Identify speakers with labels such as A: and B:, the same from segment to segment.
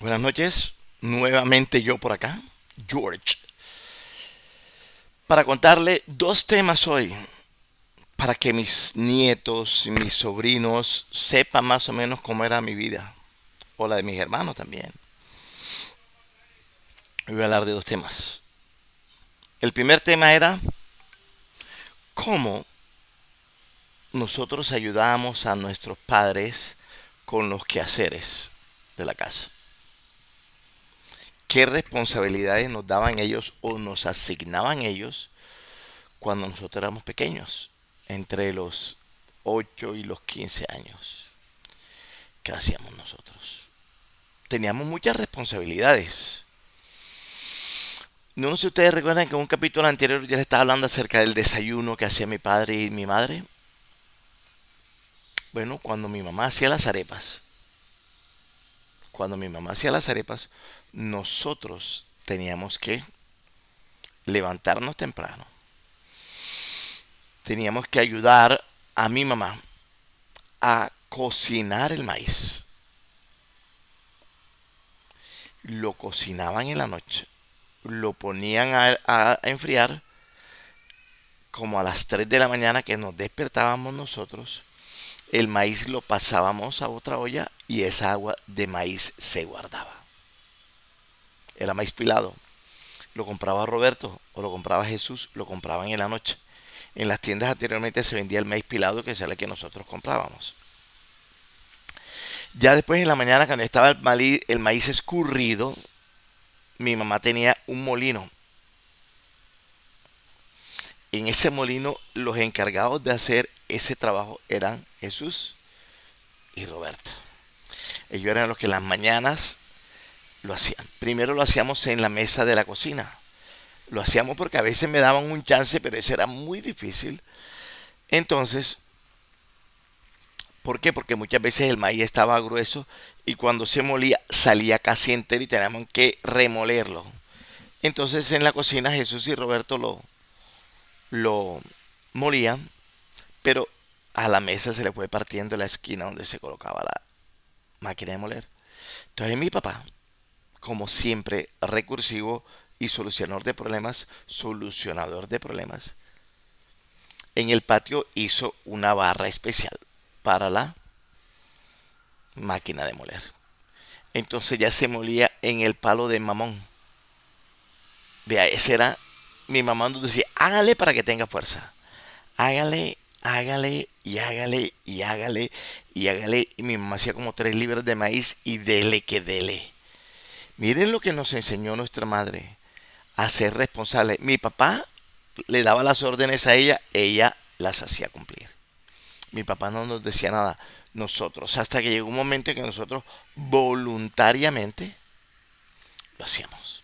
A: Buenas noches, nuevamente yo por acá, George, para contarle dos temas hoy, para que mis nietos y mis sobrinos sepan más o menos cómo era mi vida, o la de mis hermanos también. Hoy voy a hablar de dos temas. El primer tema era cómo nosotros ayudábamos a nuestros padres con los quehaceres de la casa. ¿Qué responsabilidades nos daban ellos o nos asignaban ellos cuando nosotros éramos pequeños, entre los 8 y los 15 años? ¿Qué hacíamos nosotros? Teníamos muchas responsabilidades. No sé si ustedes recuerdan que en un capítulo anterior ya les estaba hablando acerca del desayuno que hacía mi padre y mi madre. Bueno, cuando mi mamá hacía las arepas, nosotros teníamos que levantarnos temprano. Teníamos que ayudar a mi mamá a cocinar el maíz. Lo cocinaban en la noche, lo ponían a enfriar como a las 3 de la mañana que nos despertábamos nosotros. El maíz lo pasábamos a otra olla y esa agua de maíz se guardaba. Era maíz pilado. Lo compraba Roberto o lo compraba Jesús, lo compraban en la noche. En las tiendas anteriormente se vendía el maíz pilado, que es el que nosotros comprábamos. Ya después en la mañana, cuando estaba el maíz escurrido, mi mamá tenía un molino. En ese molino los encargados de hacer ese trabajo eran Jesús y Roberto. Ellos eran los que en las mañanas lo hacían. Primero lo hacíamos en la mesa de la cocina. Lo hacíamos porque a veces me daban un chance, pero ese era muy difícil. Entonces, ¿por qué? Porque muchas veces el maíz estaba grueso y cuando se molía salía casi entero y teníamos que remolerlo. Entonces en la cocina Jesús y Roberto lo molían, pero a la mesa se le fue partiendo la esquina donde se colocaba la máquina de moler. Entonces mi papá, como siempre, recursivo y solucionador de problemas, en el patio hizo una barra especial para la máquina de moler. Entonces ya se molía en el palo de mamón. Vea, ese era mi mamá nos decía, hágale para que tenga fuerza. Hágale, hágale y hágale y hágale y hágale. Y mi mamá hacía como 3 libras de maíz y dele que dele. Miren lo que nos enseñó nuestra madre, a ser responsable. Mi papá le daba las órdenes a ella las hacía cumplir. Mi papá no nos decía nada. Nosotros, hasta que llegó un momento en que nosotros voluntariamente lo hacíamos.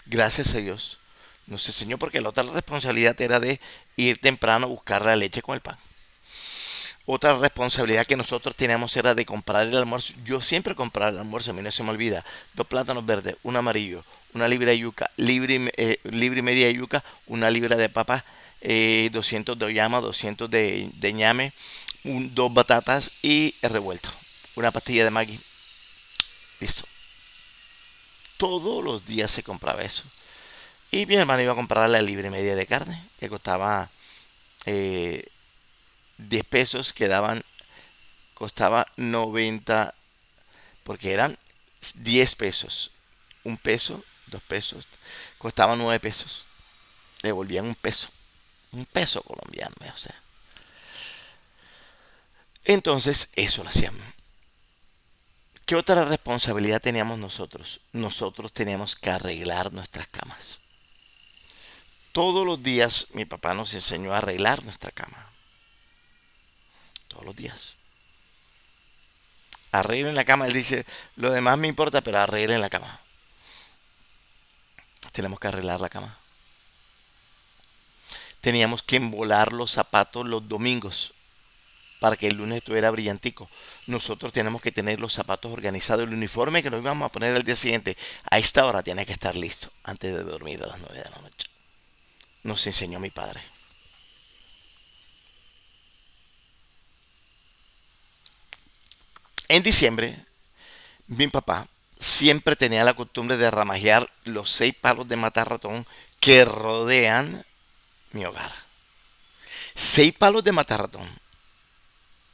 A: Gracias a Dios nos enseñó, porque la otra responsabilidad era de ir temprano a buscar la leche con el pan. Otra responsabilidad que nosotros teníamos era de comprar el almuerzo. Yo siempre compraba el almuerzo, a mí no se me olvida. 2 plátanos verdes, un amarillo, una libra de yuca, libra y media de yuca, una libra de papa, 200 de oyama, 200 de ñame, 2 batatas y el revuelto. Una pastilla de Maggi. Listo. Todos los días se compraba eso. Y mi hermano iba a comprar la libra y media de carne, que costaba eh, 10 pesos, costaba 90, porque eran 10 pesos. Un peso, 2 pesos, costaba 9 pesos. Le devolvían un peso colombiano, o sea. Entonces, eso lo hacíamos. ¿Qué otra responsabilidad teníamos nosotros? Nosotros teníamos que arreglar nuestras camas. Todos los días mi papá nos enseñó a arreglar nuestra cama. Todos los días. Arreglen la cama. Él dice, lo demás me importa, pero arreglen la cama. Tenemos que arreglar la cama. Teníamos que embolar los zapatos los domingos para que el lunes estuviera brillantico. Nosotros tenemos que tener los zapatos organizados. El uniforme que nos íbamos a poner al día siguiente, a esta hora tiene que estar listo antes de dormir a las 9 de la noche. Nos enseñó mi padre. En diciembre Mi papá siempre tenía la costumbre de ramajear los 6 palos de matarratón que rodean mi hogar. 6 palos de matarratón.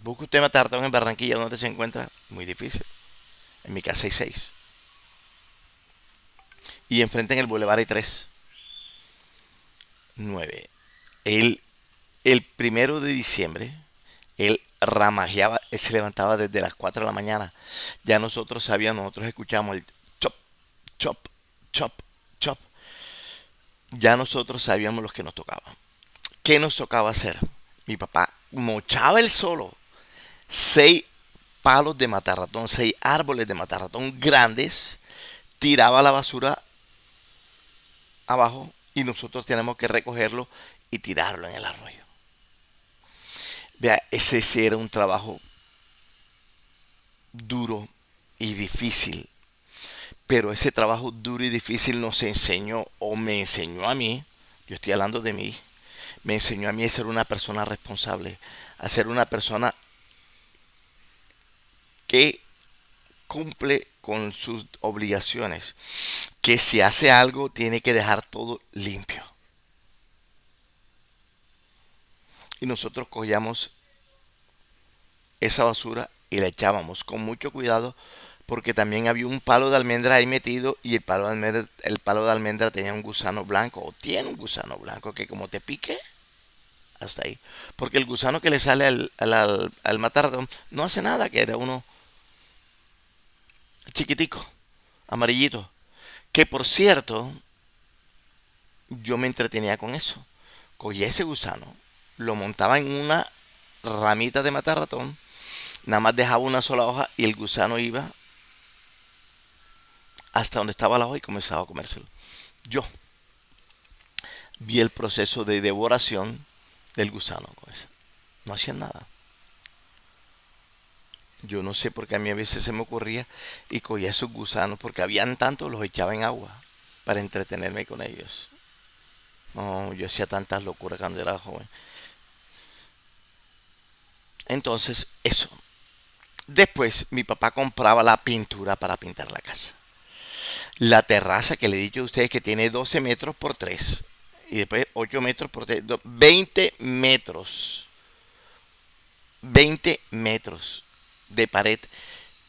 A: Busca usted matarratón en Barranquilla, donde se encuentra. Muy difícil. En mi casa hay 6. Y enfrente en el Boulevard hay 3. 9. El, el 1 de diciembre, él ramajeaba, él se levantaba desde las 4 de la mañana. Ya nosotros sabíamos, nosotros escuchamos el chop, chop, chop, chop. Ya nosotros sabíamos los que nos tocaban. ¿Qué nos tocaba hacer? Mi papá mochaba el solo 6 palos de matarratón, 6 árboles de matarratón grandes, tiraba la basura abajo y nosotros tenemos que recogerlo y tirarlo en el arroyo. Vea, ese sí era un trabajo duro y difícil, pero ese trabajo duro y difícil nos enseñó, o me enseñó a mí, yo estoy hablando de mí, me enseñó a mí a ser una persona responsable, a ser una persona que cumple con sus obligaciones, que si hace algo tiene que dejar todo limpio. Y nosotros cogíamos esa basura y la echábamos con mucho cuidado porque también había un palo de almendra ahí metido y el palo de almendra tenía un gusano blanco o tiene un gusano blanco que como te pique, hasta ahí. Porque el gusano que le sale al matarratón no hace nada, que era uno chiquitico, amarillito. Que por cierto, yo me entretenía con eso. Cogía ese gusano, lo montaba en una ramita de matarratón, nada más dejaba una sola hoja y el gusano iba hasta donde estaba la hoja y comenzaba a comérselo. Yo vi el proceso de devoración del gusano con eso. No hacían nada. Yo no sé por qué a mí a veces se me ocurría y cogía esos gusanos, porque habían tantos, los echaba en agua para entretenerme con ellos. No, yo hacía tantas locuras cuando era joven. Entonces, eso. Después, mi papá compraba la pintura para pintar la casa. La terraza que le he dicho a ustedes que tiene 12 metros por 3. Y después 8 metros por 3. 20 metros. 20 metros de pared.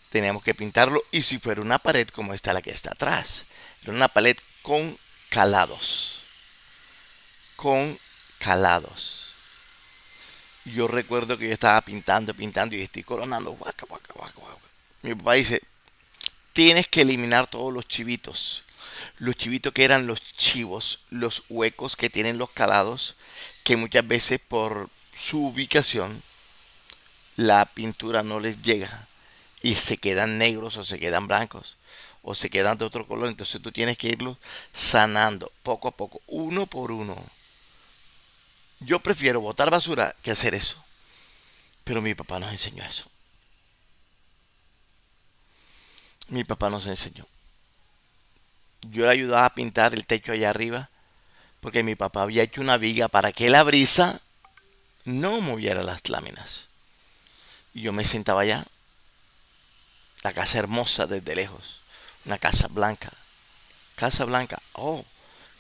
A: Teníamos que pintarlo. Y si fuera una pared como esta, la que está atrás. Era una pared con calados. Con calados. Yo recuerdo que yo estaba pintando, pintando y estoy coronando. Guaca, guaca, guaca, guaca. Mi papá dice, tienes que eliminar todos los chivitos. Los chivitos que eran los chivos, los huecos que tienen los calados, que muchas veces por su ubicación la pintura no les llega y se quedan negros o se quedan blancos o se quedan de otro color. Entonces tú tienes que irlos sanando poco a poco, uno por uno. Yo prefiero botar basura que hacer eso. Pero mi papá nos enseñó eso. Mi papá nos enseñó. Yo le ayudaba a pintar el techo allá arriba porque mi papá había hecho una viga para que la brisa no moviera las láminas. Y yo me sentaba allá, la casa hermosa desde lejos, una casa blanca. Casa blanca, oh,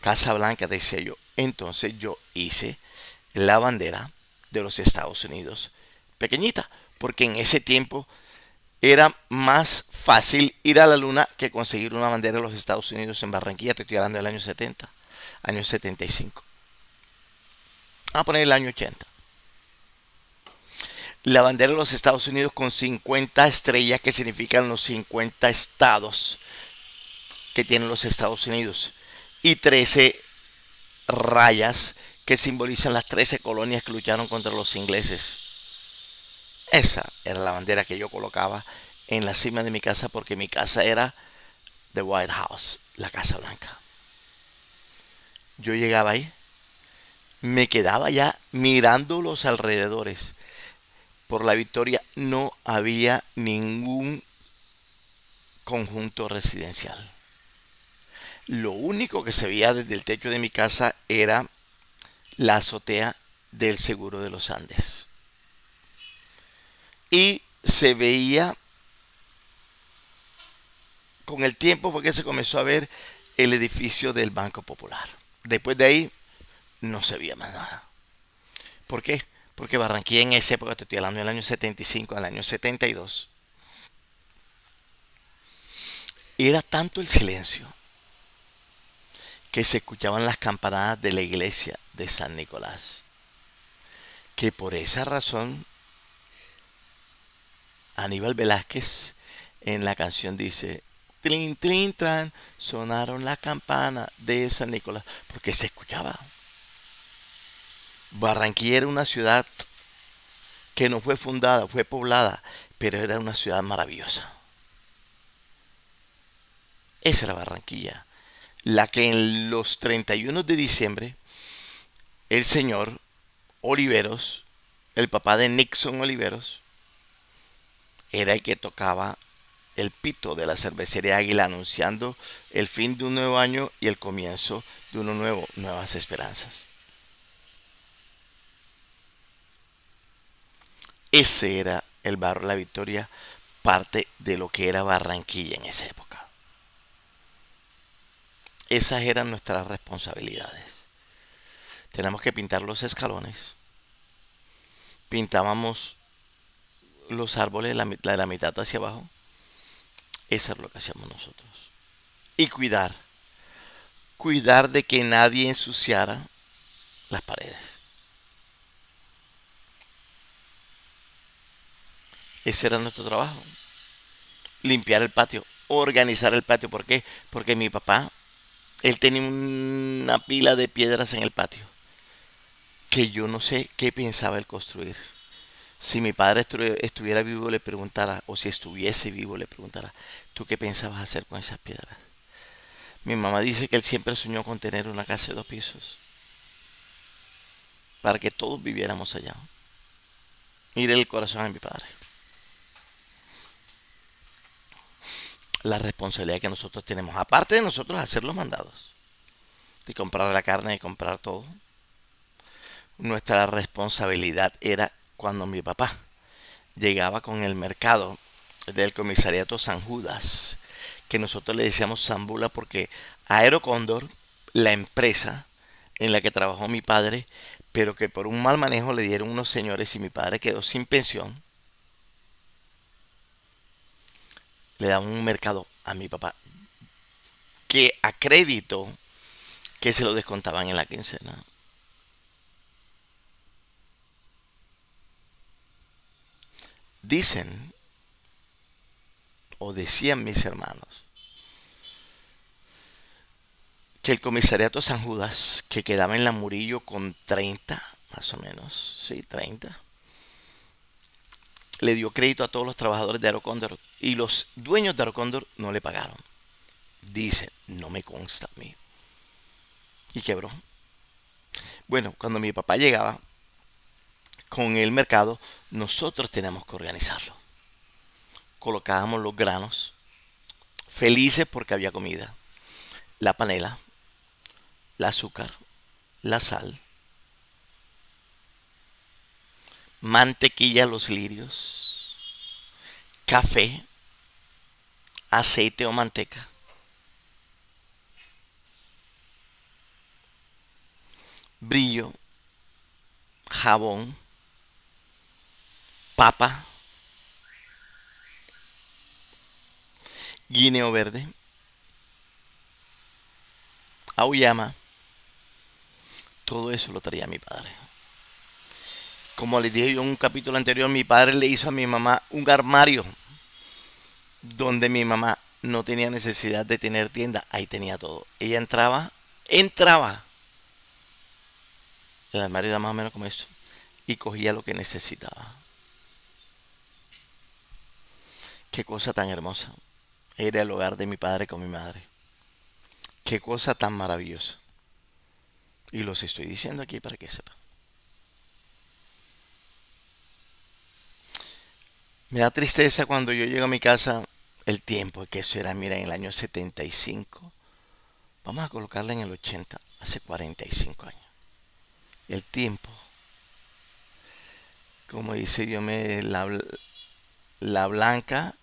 A: casa blanca, decía yo. Entonces yo hice la bandera de los Estados Unidos pequeñita, porque en ese tiempo era más fácil ir a la luna que conseguir una bandera de los Estados Unidos en Barranquilla. Te estoy hablando del año 70, año 75. Vamos a poner el año 80. La bandera de los Estados Unidos con 50 estrellas que significan los 50 estados que tienen los Estados Unidos y 13 rayas que simbolizan las 13 colonias que lucharon contra los ingleses. Esa era la bandera que yo colocaba en la cima de mi casa porque mi casa era The White House, la Casa Blanca. Yo llegaba ahí, me quedaba ya mirando los alrededores. Por la Victoria no había ningún conjunto residencial. Lo único que se veía desde el techo de mi casa era la azotea del Seguro de los Andes. Y se veía Con el tiempo fue que se comenzó a ver el edificio del Banco Popular. Después de ahí no se veía más nada. ¿Por qué? Porque Barranquilla en esa época, te estoy hablando del año 75 al año 72, era tanto el silencio que se escuchaban las campanadas de la iglesia de San Nicolás, que por esa razón Aníbal Velázquez en la canción dice, trin, trin, tran, sonaron las campanas de San Nicolás, porque se escuchaba. Barranquilla era una ciudad que no fue fundada, fue poblada, pero era una ciudad maravillosa. Esa era Barranquilla, la que en los 31 de diciembre el señor Oliveros, el papá de Nixon Oliveros, era el que tocaba el pito de la cervecería Águila anunciando el fin de un nuevo año y el comienzo de uno nuevo, nuevas esperanzas. Ese era el barrio La Victoria, parte de lo que era Barranquilla en esa época. Esas eran nuestras responsabilidades. Tenemos que pintar los escalones. Pintábamos los árboles de la mitad hacia abajo. Eso es lo que hacíamos nosotros. Y cuidar de que nadie ensuciara las paredes. Ese era nuestro trabajo. Limpiar el patio, organizar el patio. ¿Por qué? Porque mi papá, él tenía una pila de piedras en el patio que yo no sé qué pensaba él construir. Si mi padre estuviera vivo le preguntara, o si estuviese vivo le preguntara, ¿tú qué pensabas hacer con esas piedras? Mi mamá dice que él siempre soñó con tener una casa de 2 pisos para que todos viviéramos allá. Mire el corazón de mi padre. La responsabilidad que nosotros tenemos, aparte de nosotros hacer los mandados, de comprar la carne, de comprar todo, nuestra responsabilidad era cuando mi papá llegaba con el mercado del comisariato San Judas, que nosotros le decíamos Zambula porque Aerocóndor, la empresa en la que trabajó mi padre, pero que por un mal manejo le dieron unos señores y mi padre quedó sin pensión, le da un mercado a mi papá que a crédito que se lo descontaban en la quincena. Dicen, o decían mis hermanos, que el comisariato San Judas, que quedaba en la Murillo con 30, más o menos, sí, 30, le dio crédito a todos los trabajadores de Aerocóndor y los dueños de Aerocóndor no le pagaron. Dicen, no me consta a mí. Y quebró. Bueno, cuando mi papá llegaba con el mercado, nosotros teníamos que organizarlo. Colocábamos los granos, felices porque había comida, la panela, el azúcar, la sal, mantequilla, los lirios, café, aceite o manteca, brillo, jabón, papa, guineo verde, auyama. Todo eso lo traía mi padre. Como les dije yo en un capítulo anterior, mi padre le hizo a mi mamá un armario donde mi mamá no tenía necesidad de tener tienda, ahí tenía todo. Ella entraba, el armario era más o menos como esto, y cogía lo que necesitaba. Qué cosa tan hermosa era el hogar de mi padre con mi madre. Qué cosa tan maravillosa. Y los estoy diciendo aquí para que sepan. Me da tristeza cuando yo llego a mi casa el tiempo, que eso era, mira, en el año 75. Vamos a colocarla en el 80, hace 45 años. El tiempo, como dice Diomedes, la blanca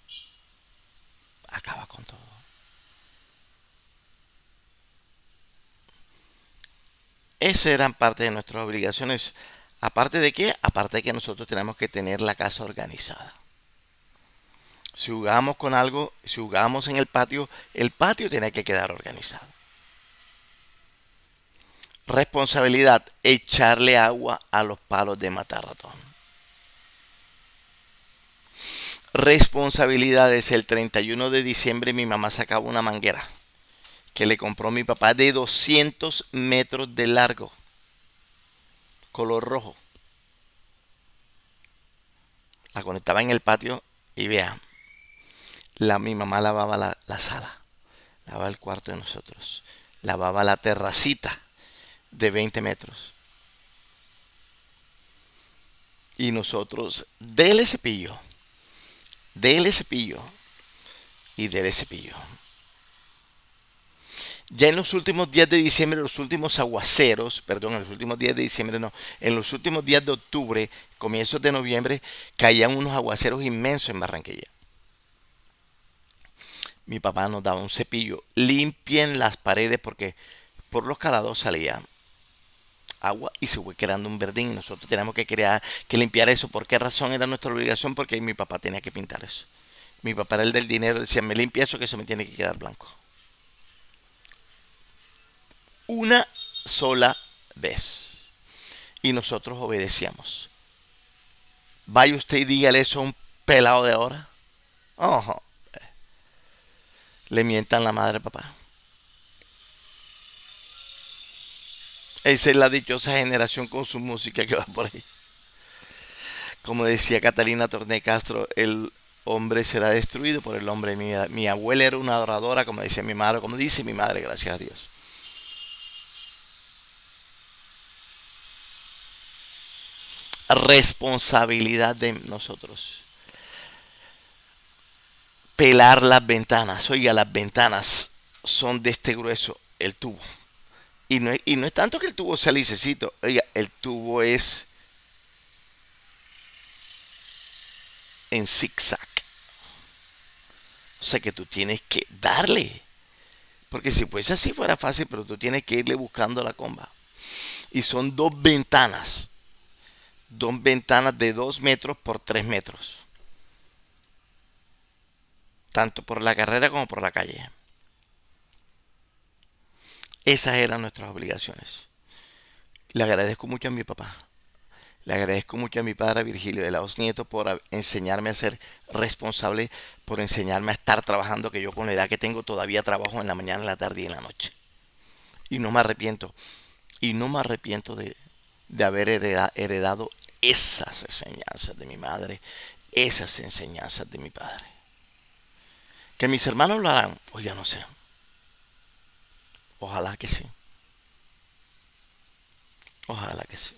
A: acaba con todo. Esas eran parte de nuestras obligaciones. ¿Aparte de qué? Aparte de que nosotros tenemos que tener la casa organizada. Si jugábamos con algo, si jugábamos en el patio tiene que quedar organizado. Responsabilidad, echarle agua a los palos de matar ratón. Responsabilidades, el 31 de diciembre mi mamá sacaba una manguera que le compró mi papá de 200 metros de largo, color rojo. La conectaba en el patio y vea, mi mamá lavaba la sala, lavaba el cuarto de nosotros, lavaba la terracita de 20 metros. Y nosotros, dele cepillo y dele cepillo. Ya en los últimos días de diciembre, los últimos aguaceros, perdón, en los últimos días de diciembre no, en los últimos días de octubre, comienzos de noviembre, caían unos aguaceros inmensos en Barranquilla. Mi papá nos daba un cepillo, limpien las paredes porque por los calados salía agua y se fue creando un verdín. Y nosotros teníamos que limpiar eso. ¿Por qué razón era nuestra obligación? Porque mi papá tenía que pintar eso. Mi papá era el del dinero, decía, me limpia eso que se me tiene que quedar blanco. Una sola vez. Y nosotros obedecíamos. Vaya usted y dígale eso a un pelado de ahora. Ojo. Le mientan la madre, papá. Esa es la dichosa generación con su música que va por ahí. Como decía Catalina Torné Castro, el hombre será destruido por el hombre. Mi abuela era una adoradora, como decía mi madre, como dice mi madre, gracias a Dios. Responsabilidad de nosotros. Pelar las ventanas. Oiga, las ventanas son de este grueso, el tubo. Y no es tanto que el tubo sea lisecito. Oiga, el tubo es en zigzag. O sea que tú tienes que darle. Porque si fuese así fuera fácil, pero tú tienes que irle buscando la comba. Y son dos ventanas. Dos ventanas de 2 metros por 3 metros. Tanto por la carrera como por la calle. Esas eran nuestras obligaciones. Le agradezco mucho a mi papá. Le agradezco mucho a mi padre Virgilio de Laos Nieto por enseñarme a ser responsable, por enseñarme a estar trabajando, que yo con la edad que tengo todavía trabajo en la mañana, en la tarde y en la noche. Y no me arrepiento. Y no me arrepiento de haber heredado esas enseñanzas de mi madre, esas enseñanzas de mi padre. Que mis hermanos lo harán, pues ya no sé. Ojalá que sí. Ojalá que sí.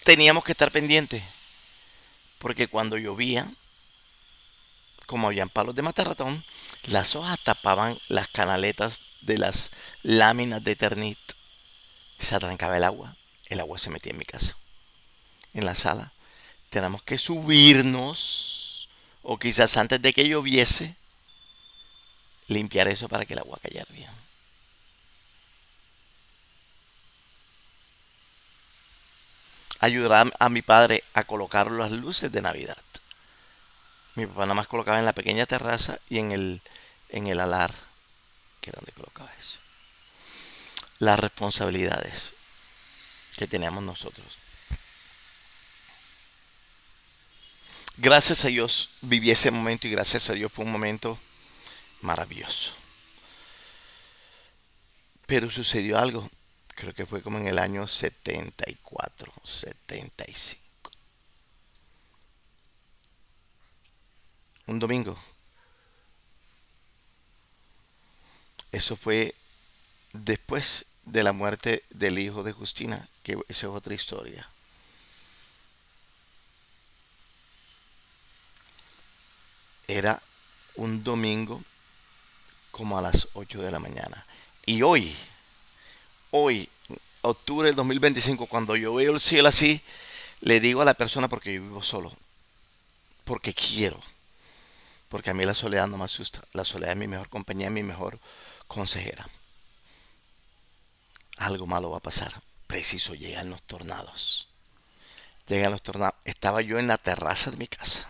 A: Teníamos que estar pendientes, porque cuando llovía, como habían palos de matarratón, las hojas tapaban las canaletas de las láminas de Eternit. Se atrancaba el agua se metía en mi casa, en la sala. Tenemos que subirnos, o quizás antes de que lloviese, limpiar eso para que el agua cayera bien. Ayudar a mi padre a colocar las luces de Navidad. Mi papá nada más colocaba en la pequeña terraza y en el alar, que era donde colocaba eso. Las responsabilidades que teníamos nosotros. Gracias a Dios viví ese momento y gracias a Dios fue un momento maravilloso. Pero sucedió algo, creo que fue como en el año 74, 75. Un domingo. Eso fue después de la muerte del hijo de Justina, que esa es otra historia. Era un domingo como a las 8 de la mañana. Y hoy, octubre del 2025, cuando yo veo el cielo así, le digo a la persona, porque yo vivo solo, porque quiero, porque a mí la soledad no me asusta. La soledad es mi mejor compañía, mi mejor consejera, algo malo va a pasar. Preciso, llegan los tornados. Llegan los tornados. Estaba yo en la terraza de mi casa.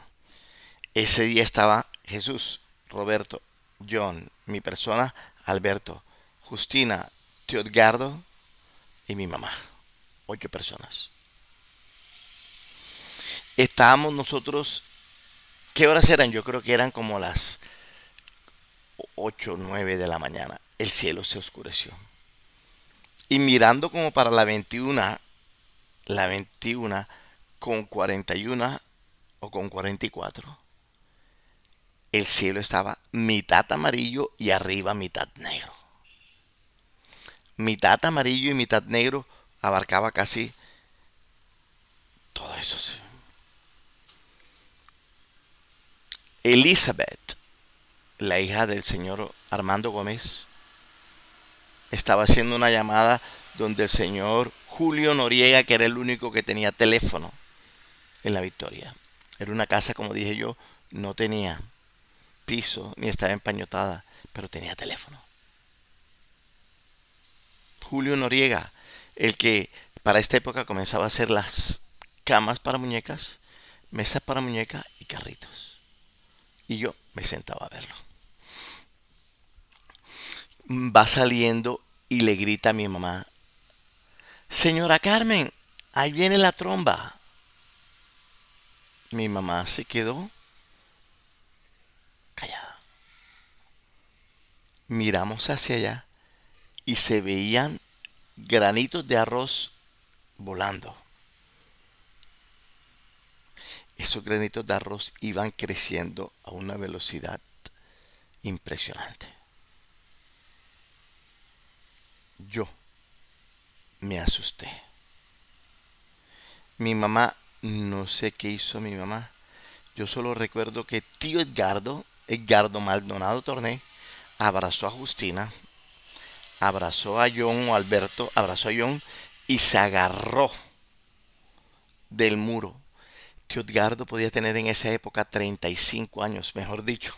A: Ese día estaba Jesús, Roberto, John, mi persona, Alberto, Justina, tío Edgardo y mi mamá. 8 personas. Estábamos nosotros. ¿Qué horas eran? Yo creo que eran como las 8 o 9 de la mañana. El cielo se oscureció. Y mirando como para la 21 con 41 o con 44, el cielo estaba mitad amarillo y arriba mitad negro. Mitad amarillo y mitad negro abarcaba casi todo eso. Sí. Elizabeth, la hija del señor Armando Gómez, estaba haciendo una llamada donde el señor Julio Noriega, que era el único que tenía teléfono en La Victoria. Era una casa, como dije yo, no tenía piso ni estaba empañotada, pero tenía teléfono. Julio Noriega, el que para esta época comenzaba a hacer las camas para muñecas, mesas para muñecas y carritos. Y yo me sentaba a verlo. Va saliendo y le grita a mi mamá: Señora Carmen, ahí viene la tromba. Mi mamá se quedó callada. Miramos hacia allá y se veían granitos de arroz volando. Esos granitos de arroz iban creciendo a una velocidad impresionante. Yo me asusté. Mi mamá, no sé qué hizo mi mamá. Yo solo recuerdo que tío Edgardo Maldonado Torné, abrazó a Justina, abrazó a John o Alberto, abrazó a John y se agarró del muro. Tío Edgardo podía tener en esa época 35 años, mejor dicho.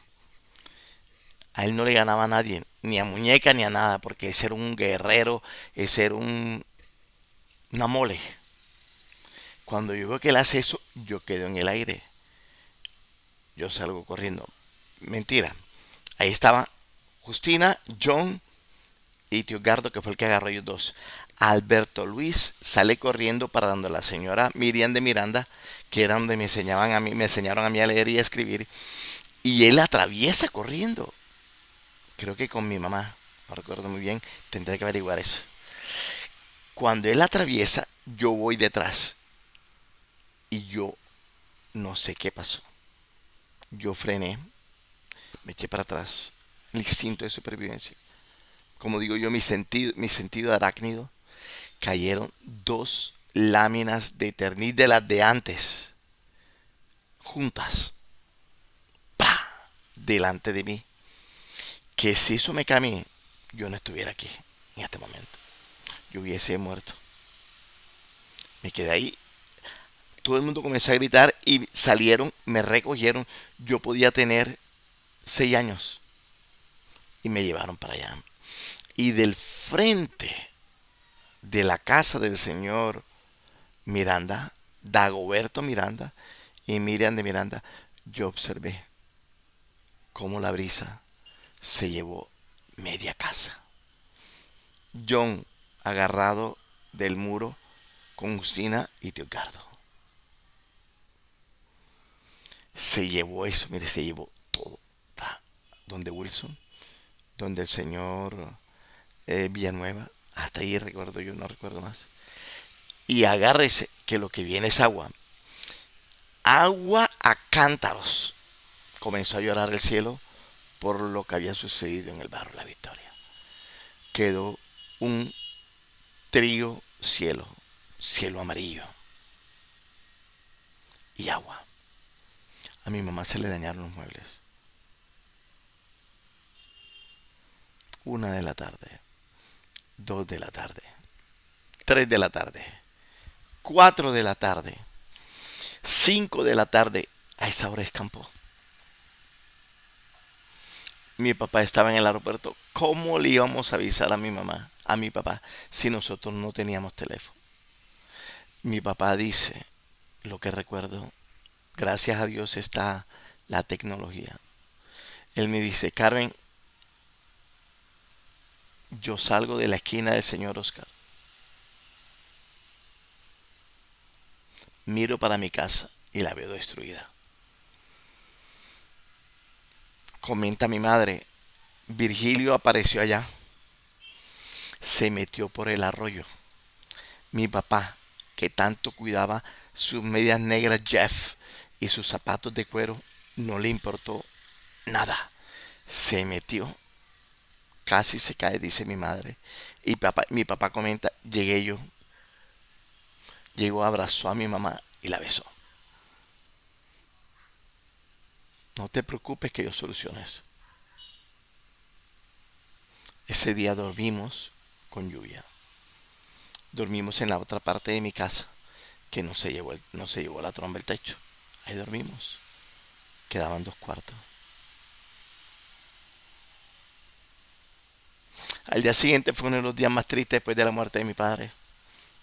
A: A él no le ganaba a nadie, ni a muñeca ni a nada, porque ese era un guerrero, ese era una mole. Cuando yo veo que él hace eso, yo quedo en el aire. Yo salgo corriendo. Mentira. Ahí estaba Justina, John y tío Gardo, que fue el que agarró a ellos dos. Alberto Luis sale corriendo para donde la señora Miriam de Miranda, que era donde me enseñaron a mí a leer y a escribir. Y él atraviesa corriendo. Creo que con mi mamá. No recuerdo muy bien. Tendré que averiguar eso. Cuando él atraviesa, yo voy detrás. Y yo no sé qué pasó. Yo frené, me eché para atrás. El instinto de supervivencia. Como digo yo, mi sentido de arácnido, cayeron 2 láminas de Eternit de las de antes, juntas, ¡pra!, delante de mí. Que si eso me cae a mí, yo no estuviera aquí en este momento. Yo hubiese muerto. Me quedé ahí. Todo el mundo comenzó a gritar y salieron, me recogieron. Yo podía tener 6 años y me llevaron para allá. Y del frente de la casa del señor Miranda, Dagoberto Miranda y Miriam de Miranda, yo observé cómo la brisa se llevó media casa. John agarrado del muro con Justina y tío Gardo. Se llevó eso, mire, se llevó todo. Donde Wilson, donde el señor Villanueva, hasta ahí recuerdo yo, no recuerdo más. Y agárrese que lo que viene es agua. Agua a cántaros. Comenzó a llorar el cielo por lo que había sucedido en el barrio La Victoria. Quedó un trío cielo, cielo amarillo y agua. A mi mamá se le dañaron los muebles. 1 de la tarde, 2 de la tarde, 3 de la tarde, 4 de la tarde, 5 de la tarde. A esa hora escampó. Mi papá estaba en el aeropuerto. ¿Cómo le íbamos a avisar a mi mamá, a mi papá, si nosotros no teníamos teléfono? Mi papá dice, lo que recuerdo, gracias a Dios está la tecnología. Él me dice, Carmen, yo salgo de la esquina del señor Oscar, miro para mi casa y la veo destruida. Comenta mi madre, Virgilio apareció allá, se metió por el arroyo. Mi papá, que tanto cuidaba sus medias negras Jeff y sus zapatos de cuero, no le importó nada. Se metió, casi se cae, dice mi madre. Y mi papá comenta, llegué yo. Llegó, abrazó a mi mamá y la besó. No te preocupes que yo soluciono eso. Ese día dormimos con lluvia. Dormimos en la otra parte de mi casa, que no se llevó la tromba el techo. Ahí dormimos. Quedaban 2 cuartos. Al día siguiente fue uno de los días más tristes después de la muerte de mi padre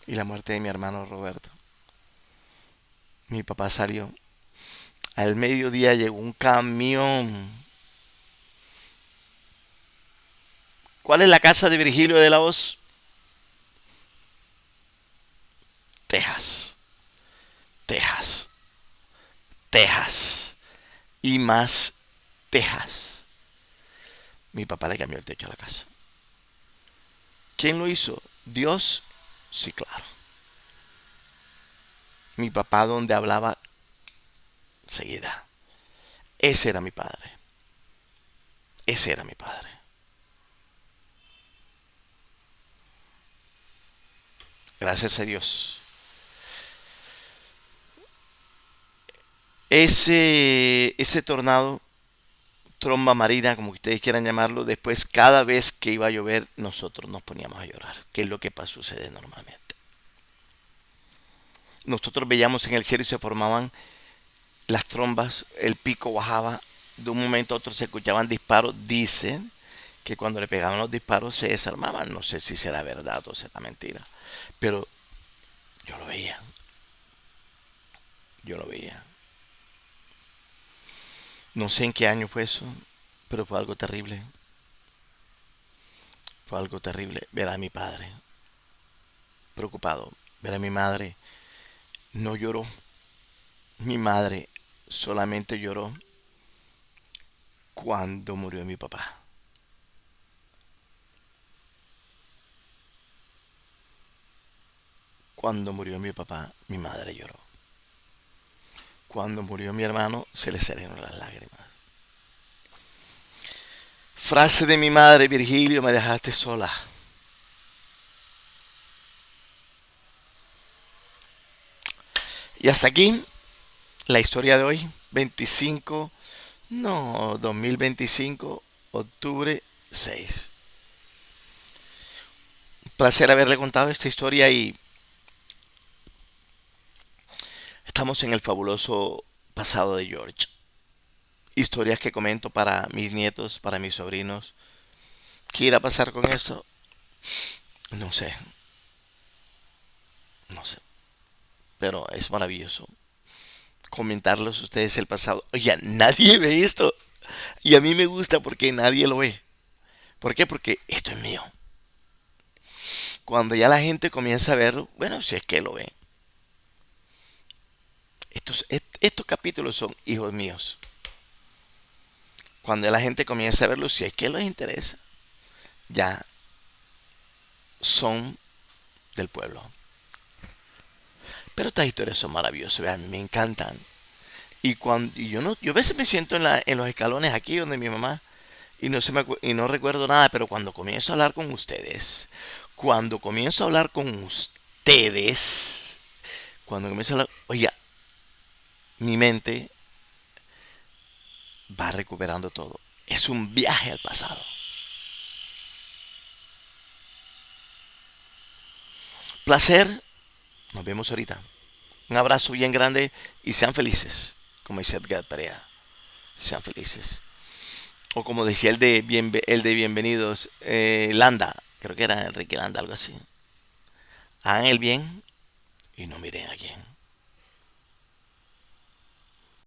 A: y la muerte de mi hermano Roberto. Mi papá salió. Al mediodía llegó un camión. ¿Cuál es la casa de Virgilio de la Hoz? Texas, Texas, Texas y más Texas. Mi papá le cambió el techo a la casa. ¿Quién lo hizo? Dios, sí, claro. Mi papá donde hablaba seguida. Ese era mi padre. Ese era mi padre. Gracias a Dios. Ese tornado, tromba marina, como ustedes quieran llamarlo, después cada vez que iba a llover nosotros nos poníamos a llorar, que es lo que sucede normalmente. Nosotros veíamos en el cielo y se formaban las trombas, el pico bajaba, de un momento a otro se escuchaban disparos. Dicen que cuando le pegaban los disparos se desarmaban. No sé si será verdad o será mentira, pero yo lo veía, yo lo veía. No sé en qué año fue eso, pero fue algo terrible. Fue algo terrible ver a mi padre preocupado, ver a mi madre. No lloró, mi madre solamente lloró cuando murió mi papá. Cuando murió mi papá, mi madre lloró. Cuando murió mi hermano, se le salieron las lágrimas. Frase de mi madre, Virgilio, me dejaste sola. Y hasta aquí la historia de hoy, 25, no, 2025, octubre 6. Un placer haberle contado esta historia y estamos en el fabuloso pasado de George. Historias que comento para mis nietos, para mis sobrinos. ¿Qué irá a pasar con esto? No sé, no sé. Pero es maravilloso comentarles a ustedes el pasado. Oye, nadie ve esto. Y a mí me gusta porque nadie lo ve. ¿Por qué? Porque esto es mío. Cuando ya la gente comienza a verlo, bueno, si es que lo ven. Estos capítulos son hijos míos. Cuando la gente comienza a verlo, si es que les interesa, ya son del pueblo. Pero estas historias son maravillosas, vean, me encantan. Y yo no, yo a veces me siento en los escalones aquí donde mi mamá y no recuerdo nada, pero cuando comienzo a hablar con ustedes, cuando comienzo a hablar con ustedes, cuando comienzo a hablar, oiga, mi mente va recuperando todo. Es un viaje al pasado. Placer, nos vemos ahorita. Un abrazo bien grande y sean felices, como dice Edgar Perea. Sean felices. O como decía el de Bienvenidos, Landa, creo que era Enrique Landa, algo así. Hagan el bien y no miren a quién.